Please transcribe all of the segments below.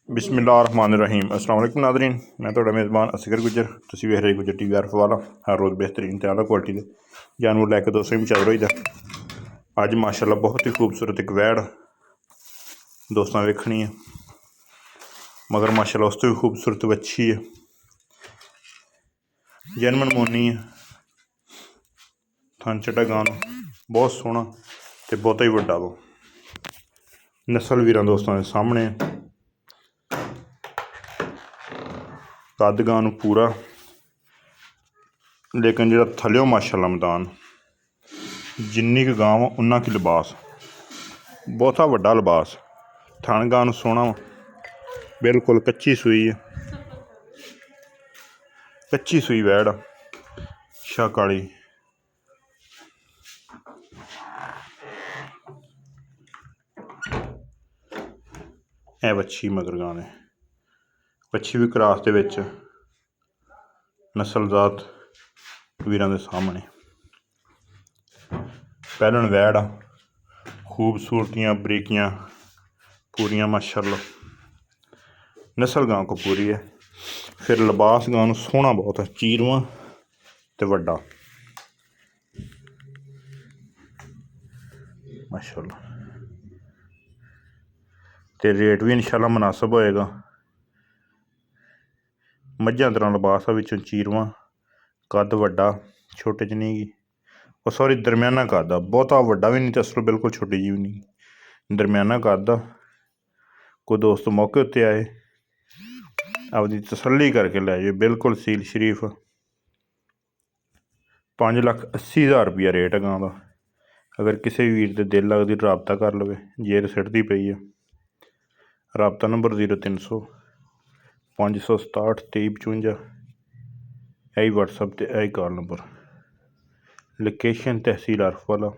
बिस्मिल्लाहिर्रहमानिर्रहीम। अस्सलाम वालेकुम नादरीन, मैं ਤੁਹਾਡਾ ਮੇਜ਼ਬਾਨ ਅਸਗਰ ਗੁੱਜਰ। ਤੁਸੀਂ ਵੇਖ ਰਹੇ ਗੁੱਜਰ TV ਵਾਲਾ ਹਰ ਰੋਜ਼ ਬਿਹਤਰੀਨ ਤੇ ਆਲਾ ਕੁਆਲਿਟੀ ਦੇ ਜਾਨਵਰ ਲੈ ਕੇ ਦੋਸਤੋ ਮਚਾਵ ਰਹੀਦਾ। ਅੱਜ ਮਾਸ਼ਾਅੱਲਾ ਬਹੁਤ ਹੀ ਖੂਬਸੂਰਤ ਇੱਕ ਵੈੜ ਦੋਸਤਾਂ ਵੇਖਣੀ ਹੈ, ਮਗਰ ਮਾਸ਼ਾਅੱਲਾ ਉਸ ਤੋਂ ਵੀ ਖੂਬਸੂਰਤ ਵੱਛੀ ਹੈ, ਜੈਨਮਨ ਮੋਨੀ ਹੈ। ਥਣ ਚੱਟਾ ਗਾਂ ਨੂੰ ਬਹੁਤ ਸੋਹਣਾ ਤੇ ਬਹੁਤਾ ਹੀ ਵੱਡਾ ਵਾ। ਨਸਲ ਵੀਰਾਂ ਦੋਸਤਾਂ ਦੇ ਸਾਹਮਣੇ ਕੱਦ ਗਾਂ ਨੂੰ ਪੂਰਾ, ਲੇਕਿन ਜਿਹੜਾ ਥੱਲਿਓ ਮਾਸ਼ਾਅੱਲਾ ਮੈਦਾਨ ਜਿੰਨੀ ਕੁ ਗਾਂ ਵਾ ਉਨਾ ਕੁ ਲਿਬਾਸ, ਬਹੁਤਾ ਵੱਡਾ ਲਿਬਾਸ। ਥਣ ਗਾਂ ਨੂੰ ਸੋਹਣਾ ਵਾ, ਬਿਲਕੁਲ ਕੱਚੀ ਸੂਈ ਹੈ, ਕੱਚੀ ਸੂਈ ਵੈੜ ਆ, ਸ਼ਾਹ ਕਾਲੀ। ਇਹ ਵੱਛੀ ਮਗਰ ਗਾਂ ਨੇ, ਵੱਛੀ ਵੀ ਕਰਾਸ ਦੇ ਵਿੱਚ, ਨਸਲਜ਼ਾਤ ਵੀਰਾਂ ਦੇ ਸਾਹਮਣੇ। ਪਹਿਲਣ ਵੈੜ ਆ, ਖੂਬਸੂਰਤੀਆਂ ਬਰੀਕੀਆਂ पूरियां माशाअल्लाह। नस्ल गां को पूरी है। फिर लिबास गां नूं सोहना बहुत है, चीरवां ते वड्डा माशाअल्लाह। ते रेट भी इंशाअल्लाह मुनासिब होएगा। मझां तरह लिबास आ, विचों चीरवां, कद वड्डा, छोटे च नहीं गी, और सॉरी दरम्याना कद आ, बहुता वड्डा भी नहीं ते असलों बिल्कुल छोटी जी भी नहीं, दरम्याना कद आ। कोई दोस्त मौके उत्ते आए आपकी तसल्ली करके लै जाओ, बिल्कुल सील शरीफ। 5,80,000 रुपया रेट है गां का। अगर किसी वीर दे दिल लगदी रबता कर लवे, जेर सिटदी पई है। रबता नंबर 0300 567 2355, यही WhatsApp ते यही कॉल नंबर। लोकेशन तहसील अरफवाला,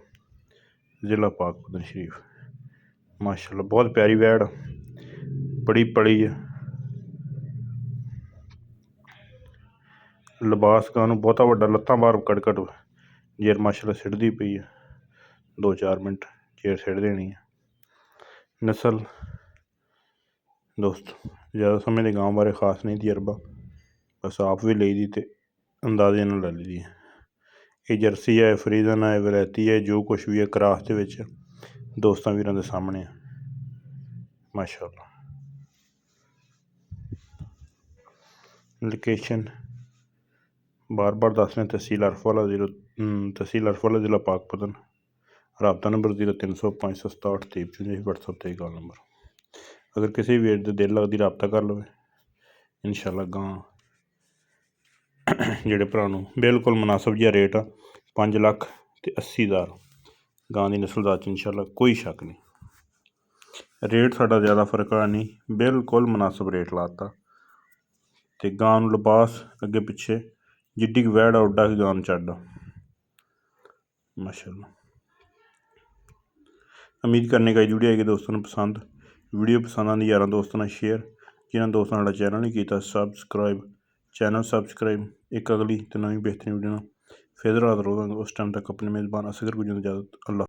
ज़िला पाकपतन शरीफ। माशाअल्लाह बहुत प्यारी वैड़, बड़ी पली है। लिबास गां नूं बहुता वड्डा, लत्तां बाहर कट जेर माशाअल्लाह सिटदी पई है, 2-4 मिनट जेर सिट देनी है। नस्ल दोस्त ज़्यादा समय की गां बारे खास नहीं तजर्बा, बस आप भी ली दी ते अंदाजे नाल लै ली है। ये जर्सी है, फ्रीजन है, वलैती है, जो कुछ भी है क्रास दे विच दोस्तां वीरां दे सामने माशाअल्लाह। लोकेशन बार बार दस रहे, तहसील अरफवाला ज़िला पाकपतन। रबता नंबर 0300 567 2355, WhatsApp ते कॉल नंबर। अगर किसी वीर दे दिल लगदी रबता कर लवे, इंशाअल्लाह गां जेह्ड़े भरा नूं बिल्कुल मुनासिब जिहा रेट आ। 5,80,000 गां दी नस्ल दा इंशाअल्लाह कोई शक नहीं। रेट साडा ज़्यादा फर्क आ नहीं, बिल्कुल मुनासिब रेट लाता। ते गां नूं लिबास अगे पिछे जिड्डी क वैड़ आ उड्डा ही गां नूं चढ़ माशाअल्लाह। उम्मीद करने का वीडियो आएगी दोस्तों ने पसंद। वीडियो पसंद आती यार दोस्तों ने शेयर, जिन्होंने दोस्तों ने चैनल नहीं किया सबसक्राइब, चैनल सबसक्राइब। एक अगली तो नवी बेहतरीन वीडियो फिर हाजिर होगा, उस टाइम तक अपने मेज़बान असगर गुजर इजाज़त। अल्लाह।